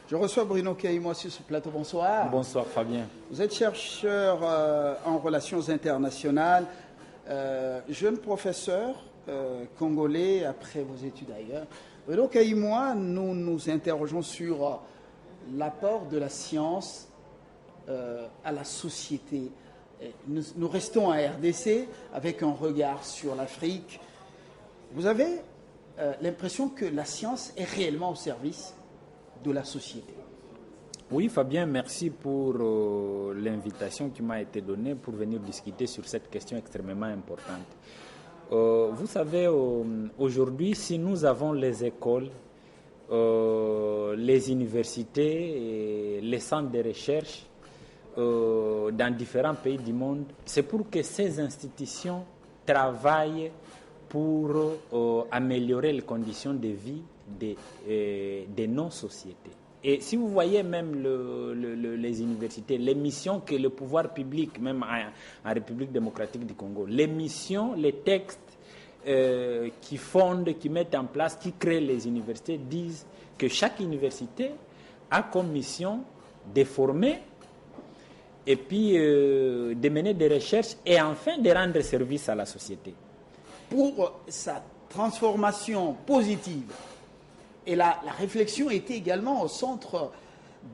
Je reçois Bruno Kaïmo sur ce plateau. Bonsoir. Bonsoir Fabien. Vous êtes chercheur en relations internationales, jeune professeur congolais après vos études ailleurs. Bruno Kaïmo, nous nous interrogeons sur l'apport de la science à la société. Nous restons à RDC avec un regard sur l'Afrique. Vous avez l'impression que la science est réellement au service de la société? Oui Fabien, merci pour l'invitation qui m'a été donnée pour venir discuter sur cette question extrêmement importante. Vous savez, aujourd'hui, si nous avons les écoles, les universités, et les centres de recherche dans différents pays du monde, c'est pour que ces institutions travaillent pour améliorer les conditions de vie de nos sociétés. Et si vous voyez même les universités, les missions que le pouvoir public, même en République démocratique du Congo, les missions, les textes qui fondent, qui mettent en place, qui créent les universités, disent que chaque université a comme mission de former et puis de mener des recherches et enfin de rendre service à la société. Pour sa transformation positive. Et la réflexion était également au centre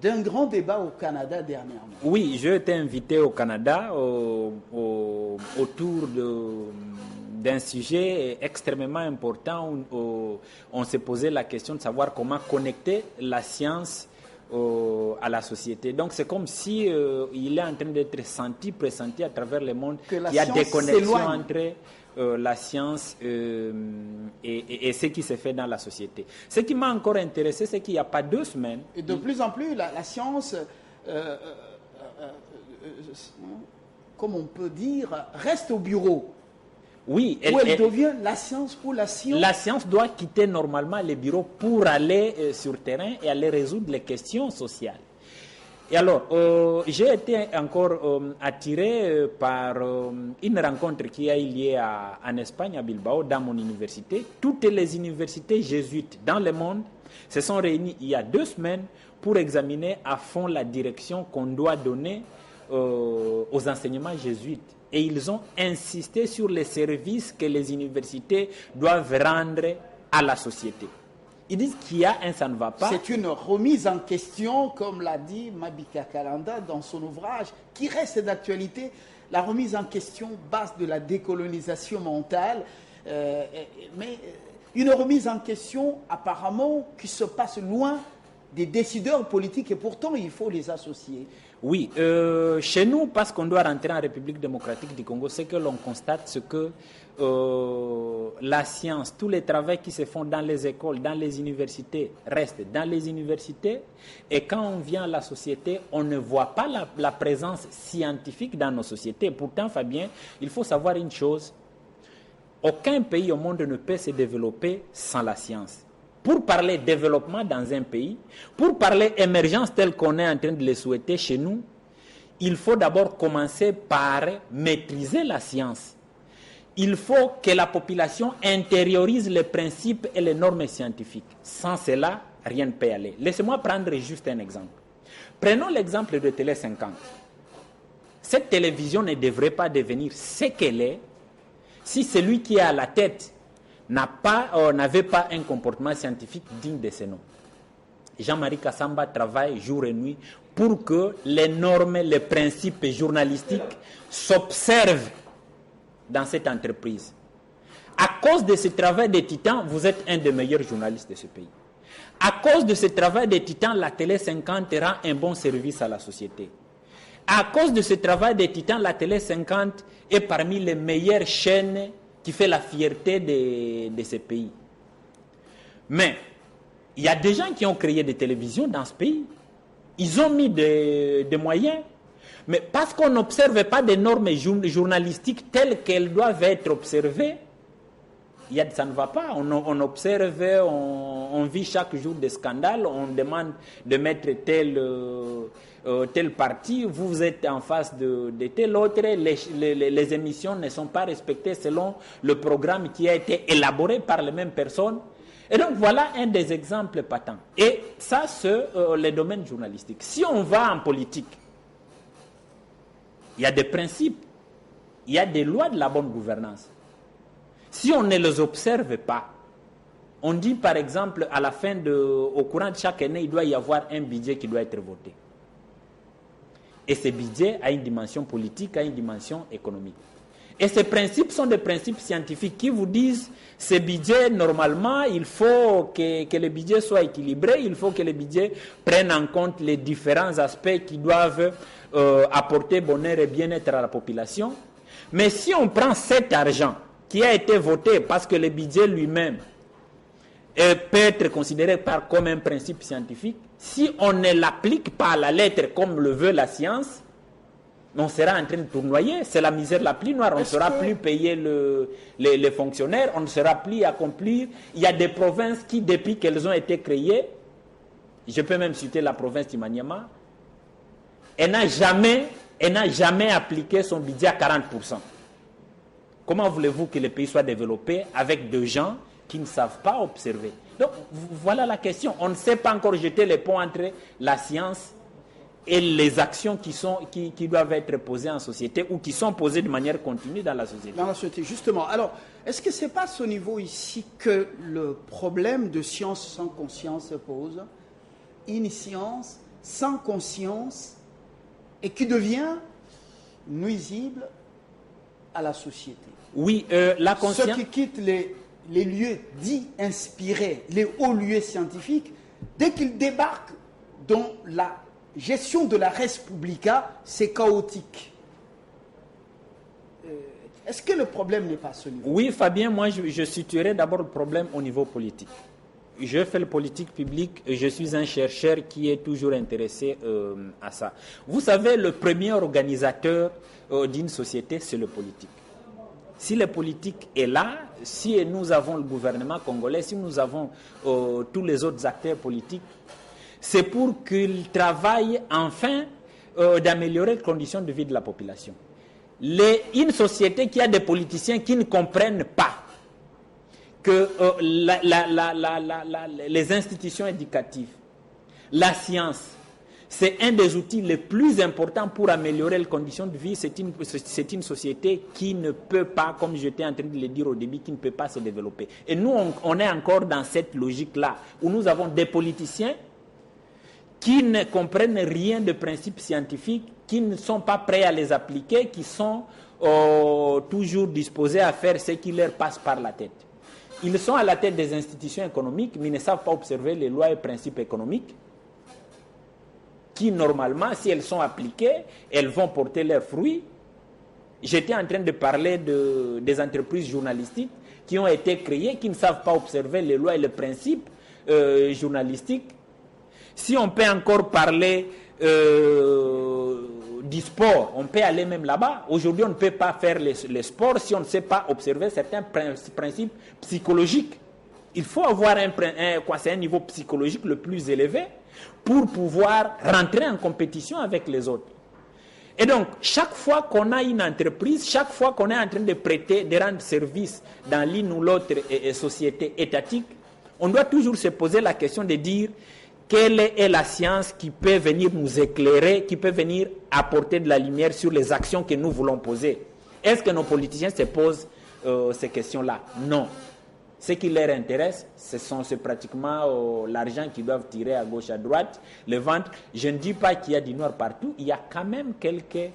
d'un grand débat au Canada dernièrement. Oui, j'ai été invité au Canada autour d'un sujet extrêmement important où on s'est posé la question de savoir comment connecter la science à la société. Donc c'est comme si il est en train d'être pressenti à travers le monde qu'il y a des connexions entre la science et ce qui se fait dans la société. Ce qui m'a encore intéressé, c'est qu'il n'y a pas 2 semaines... Et de plus en plus, la science, comme on peut dire, reste au bureau. Oui, elle devient la science pour la science. La science doit quitter normalement les bureaux pour aller sur le terrain et aller résoudre les questions sociales. Et alors, j'ai été encore attiré par une rencontre qui a eu lieu en Espagne, à Bilbao, dans mon université. Toutes les universités jésuites dans le monde se sont réunies il y a 2 semaines pour examiner à fond la direction qu'on doit donner aux enseignements jésuites. Et ils ont insisté sur les services que les universités doivent rendre à la société. Ils disent qu'il y a un ça ne va pas. C'est une remise en question, comme l'a dit Mabika Kalanda dans son ouvrage, qui reste d'actualité, la remise en question base de la décolonisation mentale, mais une remise en question apparemment qui se passe loin des décideurs politiques et pourtant il faut les associer. Oui, chez nous, parce qu'on doit rentrer en République démocratique du Congo, ce que l'on constate, c'est que la science, tous les travaux qui se font dans les écoles, dans les universités, restent dans les universités. Et quand on vient à la société, on ne voit pas la présence scientifique dans nos sociétés. Pourtant, Fabien, il faut savoir une chose. Aucun pays au monde ne peut se développer sans la science. Pour parler développement dans un pays, pour parler émergence telle qu'on est en train de le souhaiter chez nous, il faut d'abord commencer par maîtriser la science. Il faut que la population intériorise les principes et les normes scientifiques. Sans cela, rien ne peut aller. Laissez-moi prendre juste un exemple. Prenons l'exemple de Télé 50. Cette télévision ne devrait pas devenir ce qu'elle est si celui qui est à la tête n'avait pas un comportement scientifique digne de ce nom. Jean-Marie Kassamba travaille jour et nuit pour que les normes, les principes journalistiques s'observent dans cette entreprise. À cause de ce travail des titans, vous êtes un des meilleurs journalistes de ce pays. À cause de ce travail des titans, la Télé 50 rend un bon service à la société. À cause de ce travail des titans, la Télé 50 est parmi les meilleures chaînes qui fait la fierté de ce pays. Mais il y a des gens qui ont créé des télévisions dans ce pays. Ils ont mis des moyens. Mais parce qu'on n'observe pas des normes journalistiques telles qu'elles doivent être observées, ça ne va pas. On observe, on vit chaque jour des scandales, on demande de mettre tel parti, vous êtes en face de tel autre, les émissions ne sont pas respectées selon le programme qui a été élaboré par les mêmes personnes. Et donc voilà un des exemples patents. Et ça, c'est les domaines journalistiques. Si on va en politique, il y a des principes, il y a des lois de la bonne gouvernance. Si on ne les observe pas, on dit par exemple à la fin au courant de chaque année, il doit y avoir un budget qui doit être voté. Et ce budget a une dimension politique, a une dimension économique. Et ces principes sont des principes scientifiques qui vous disent ce budget, normalement, il faut que le budget soit équilibré, il faut que le budget prenne en compte les différents aspects qui doivent apporter bonheur et bien-être à la population. Mais si on prend cet argent qui a été voté parce que le budget lui-même peut être considéré comme un principe scientifique, si on ne l'applique pas à la lettre comme le veut la science, on sera en train de tournoyer, c'est la misère la plus noire, on ne sera plus payer les fonctionnaires, on ne sera plus accomplir. Il y a des provinces qui, depuis qu'elles ont été créées, je peux même citer la province du Maniema, elle n'a jamais appliqué son budget à 40%. Comment voulez-vous que le pays soit développé avec des gens qui ne savent pas observer? Donc voilà la question, on ne sait pas encore jeter les ponts entre la science et les actions qui doivent être posées en société ou qui sont posées de manière continue dans la société. Dans la société, justement. Alors, est-ce que ce n'est pas à ce niveau ici que le problème de science sans conscience se pose? Une science sans conscience et qui devient nuisible à la société. Oui, la conscience... Ceux qui quittent les lieux dits inspirés, les hauts lieux scientifiques, dès qu'ils débarquent dans la gestion de la res publica, c'est chaotique. Est-ce que le problème n'est pas ce niveau? Oui, Fabien, moi je situerai d'abord le problème au niveau politique. Je fais le politique publique et je suis un chercheur qui est toujours intéressé à ça. Vous savez, le premier organisateur d'une société, c'est le politique. Si le politique est là, si nous avons le gouvernement congolais, si nous avons tous les autres acteurs politiques, c'est pour qu'ils travaillent enfin d'améliorer les conditions de vie de la population. Une société qui a des politiciens qui ne comprennent pas que les institutions éducatives, la science, c'est un des outils les plus importants pour améliorer les conditions de vie. C'est une société qui ne peut pas, comme j'étais en train de le dire au début, qui ne peut pas se développer. Et nous, on est encore dans cette logique-là, où nous avons des politiciens qui ne comprennent rien de principes scientifiques, qui ne sont pas prêts à les appliquer, qui sont toujours disposés à faire ce qui leur passe par la tête. Ils sont à la tête des institutions économiques, mais ils ne savent pas observer les lois et principes économiques qui, normalement, si elles sont appliquées, elles vont porter leurs fruits. J'étais en train de parler des entreprises journalistiques qui ont été créées, qui ne savent pas observer les lois et les principes journalistiques. Si on peut encore parler du sport, on peut aller même là-bas. Aujourd'hui, on ne peut pas faire les sports si on ne sait pas observer certains principes psychologiques. Il faut avoir un niveau psychologique le plus élevé pour pouvoir rentrer en compétition avec les autres. Et donc, chaque fois qu'on a une entreprise, chaque fois qu'on est en train de rendre service dans l'une ou l'autre société étatique, on doit toujours se poser la question de dire quelle est la science qui peut venir nous éclairer, qui peut venir apporter de la lumière sur les actions que nous voulons poser. Est-ce que nos politiciens se posent ces questions-là? Non. Ce qui leur intéresse, c'est pratiquement l'argent qu'ils doivent tirer à gauche, à droite, le ventre. Je ne dis pas qu'il y a du noir partout, il y a quand même quelques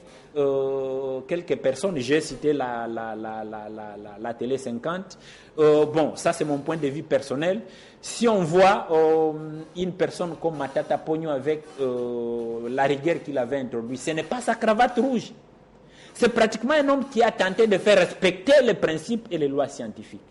personnes. J'ai cité la Télé 50. Bon, ça c'est mon point de vue personnel. Si on voit une personne comme Matata Pogno avec la rigueur qu'il avait introduite, ce n'est pas sa cravate rouge. C'est pratiquement un homme qui a tenté de faire respecter les principes et les lois scientifiques.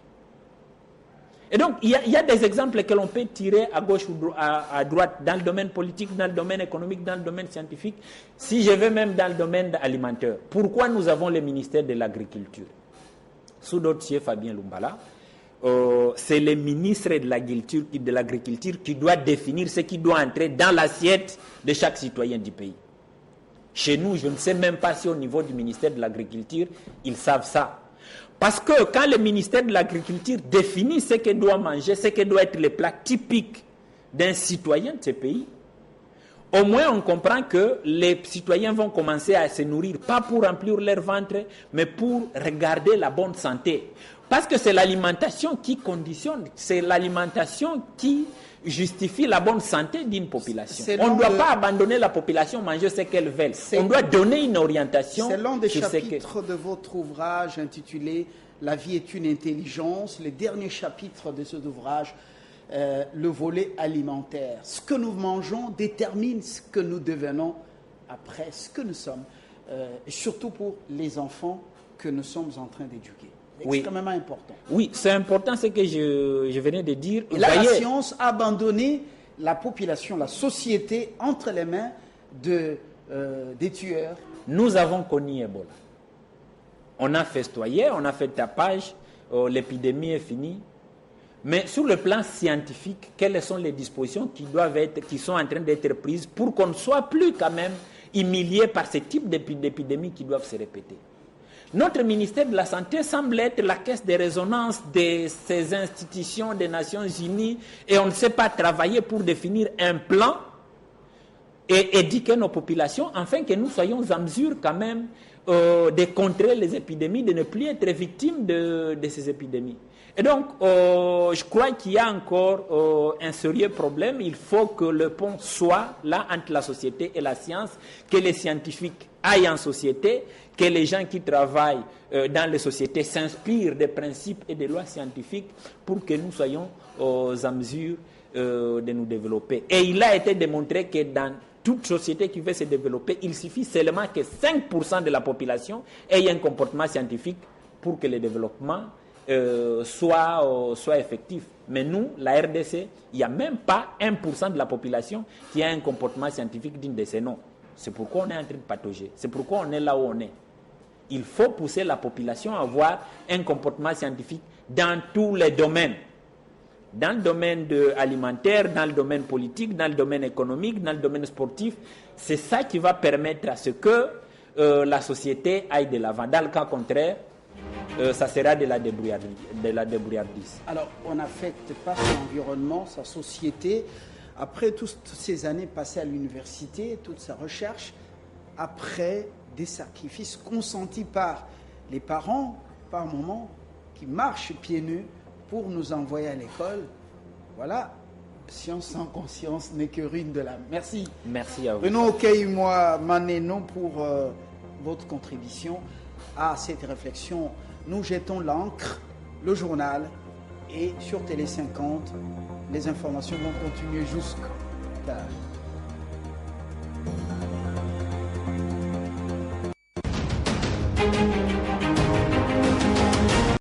Et donc, il y a des exemples que l'on peut tirer à gauche ou à droite, dans le domaine politique, dans le domaine économique, dans le domaine scientifique, si je vais même dans le domaine alimentaire. Pourquoi nous avons le ministère de l'Agriculture? Sous dossier Fabien Lumbala, c'est le ministre de l'Agriculture qui doit définir ce qui doit entrer dans l'assiette de chaque citoyen du pays. Chez nous, je ne sais même pas si au niveau du ministère de l'Agriculture, ils savent ça. Parce que quand le ministère de l'Agriculture définit ce que doit manger, ce que doit être les plats typiques d'un citoyen de ce pays, au moins on comprend que les citoyens vont commencer à se nourrir, pas pour remplir leur ventre, mais pour regarder la bonne santé. Parce que c'est l'alimentation qui conditionne, c'est l'alimentation qui justifie la bonne santé d'une population. On ne doit pas abandonner la population manger ce qu'elle veut. On doit donner une orientation. C'est l'un des chapitres de votre ouvrage intitulé « La vie est une intelligence », le dernier chapitre de cet ouvrage, le volet alimentaire. Ce que nous mangeons détermine ce que nous devenons après, ce que nous sommes, et surtout pour les enfants que nous sommes en train d'éduquer. C'est extrêmement important. Oui, c'est important ce que je venais de dire. Et là, la science a abandonné la population, la société entre les mains des tueurs. Nous avons connu Ebola. On a festoyé, on a fait tapage, l'épidémie est finie. Mais sur le plan scientifique, quelles sont les dispositions qui sont en train d'être prises pour qu'on ne soit plus quand même humilié par ce type d'épidémies qui doivent se répéter? Notre ministère de la Santé semble être la caisse de résonance de ces institutions des Nations Unies et on ne sait pas travailler pour définir un plan et éduquer nos populations afin que nous soyons en mesure quand même de contrer les épidémies, de ne plus être victimes de ces épidémies. Et donc, je crois qu'il y a encore un sérieux problème. Il faut que le pont soit là entre la société et la science, que les scientifiques aillent en société, que les gens qui travaillent dans les sociétés s'inspirent des principes et des lois scientifiques pour que nous soyons en mesure de nous développer. Et il a été démontré que dans toute société qui veut se développer, il suffit seulement que 5% de la population ait un comportement scientifique pour que le développement soit effectif. Mais nous, la RDC, il n'y a même pas 1% de la population qui a un comportement scientifique digne de ces noms. C'est pourquoi on est en train de patauger. C'est pourquoi on est là où on est. Il faut pousser la population à avoir un comportement scientifique dans tous les domaines. Dans le domaine alimentaire, dans le domaine politique, dans le domaine économique, dans le domaine sportif. C'est ça qui va permettre à ce que la société aille de l'avant. Dans le cas contraire, ça sera de la débrouillardise. Alors, on n'affecte pas son environnement, sa société. Après toutes ces années passées à l'université, toute sa recherche, après des sacrifices consentis par les parents, par moments, qui marchent pieds nus pour nous envoyer à l'école. Voilà, science sans conscience n'est que ruine de l'âme. Merci. Merci à vous. Renaud Okey-moi Manénon pour votre contribution à cette réflexion. Nous jetons l'encre, le journal, et sur Télé 50, les informations vont continuer jusqu'à...